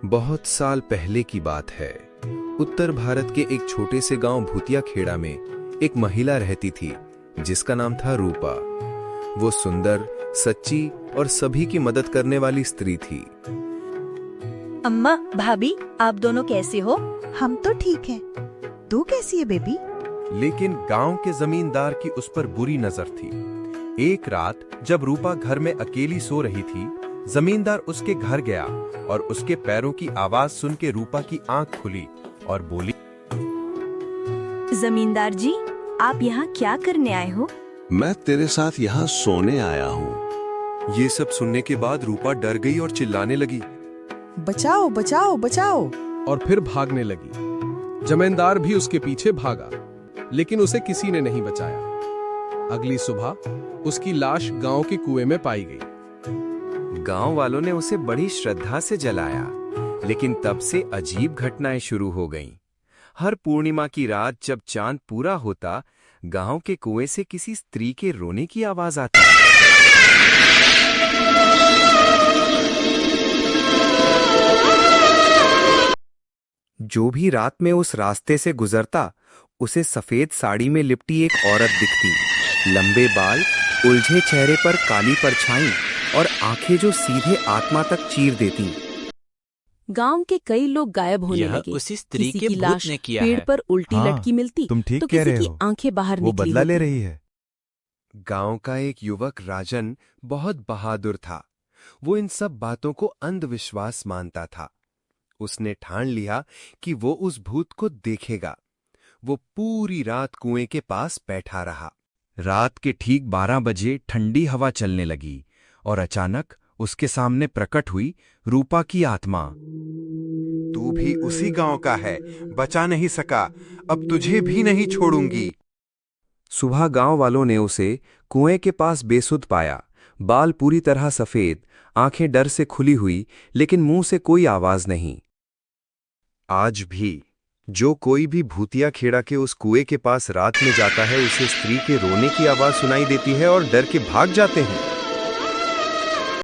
बहुत साल पहले की बात है। उत्तर भारत के एक छोटे से गांव भूतिया खेड़ा में एक महिला रहती थी जिसका नाम था रूपा। वो सुंदर, सच्ची और सभी की मदद करने वाली स्त्री थी। अम्मा, भाभी, आप दोनों कैसे हो? हम तो ठीक हैं। तू कैसी है बेबी? लेकिन गांव के जमींदार की उस पर बुरी नजर थी। एक रात जब रूपा घर में अकेली सो रही थी, जमींदार उसके घर गया और उसके पैरों की आवाज सुन के रूपा की आंख खुली और बोली, जमींदार जी, आप यहाँ क्या करने आए हो? मैं तेरे साथ यहाँ सोने आया हूँ। ये सब सुनने के बाद रूपा डर गई और चिल्लाने लगी, बचाओ बचाओ बचाओ। और फिर भागने लगी। जमींदार भी उसके पीछे भागा, लेकिन उसे किसी ने नहीं बचाया। अगली सुबह उसकी लाश गांव के कुएं में पाई गई। गांव वालों ने उसे बड़ी श्रद्धा से जलाया, लेकिन तब से अजीब घटनाएं शुरू हो गईं। हर पूर्णिमा की रात जब चांद पूरा होता, गांव के कुएं से किसी स्त्री के रोने की आवाज आती। जो भी रात में उस रास्ते से गुजरता, उसे सफेद साड़ी में लिपटी एक औरत दिखती। लंबे बाल, उलझे चेहरे पर काली परछाई और आंखें जो सीधे आत्मा तक चीर देती। गांव के कई लोग गायब होने यह लगे। उसी स्त्री किसी के की भूत लाश ने किया पेड़ है। पर उल्टी हाँ, लटकी मिलती तुम ठीक तो कह किसी रहे की हो। आंखें बाहर वो निकली बदला ले होती। रही है। गांव का एक युवक राजन बहुत बहादुर था। वो इन सब बातों को अंधविश्वास मानता था। उसने ठान लिया कि वो उस भूत को देखेगा। वो पूरी रात कुएं के पास बैठा रहा। रात के ठीक 12 बजे ठंडी हवा चलने लगी और अचानक उसके सामने प्रकट हुई रूपा की आत्मा। तू भी उसी गांव का है, बचा नहीं सका, अब तुझे भी नहीं छोड़ूंगी। सुबह गांव वालों ने उसे कुएं के पास बेसुध पाया। बाल पूरी तरह सफेद, आंखें डर से खुली हुई, लेकिन मुंह से कोई आवाज नहीं। आज भी जो कोई भी भूतिया खेड़ा के उस कुएं के पास रात में जाता है, उसे स्त्री के रोने की आवाज सुनाई देती है और डर के भाग जाते हैं।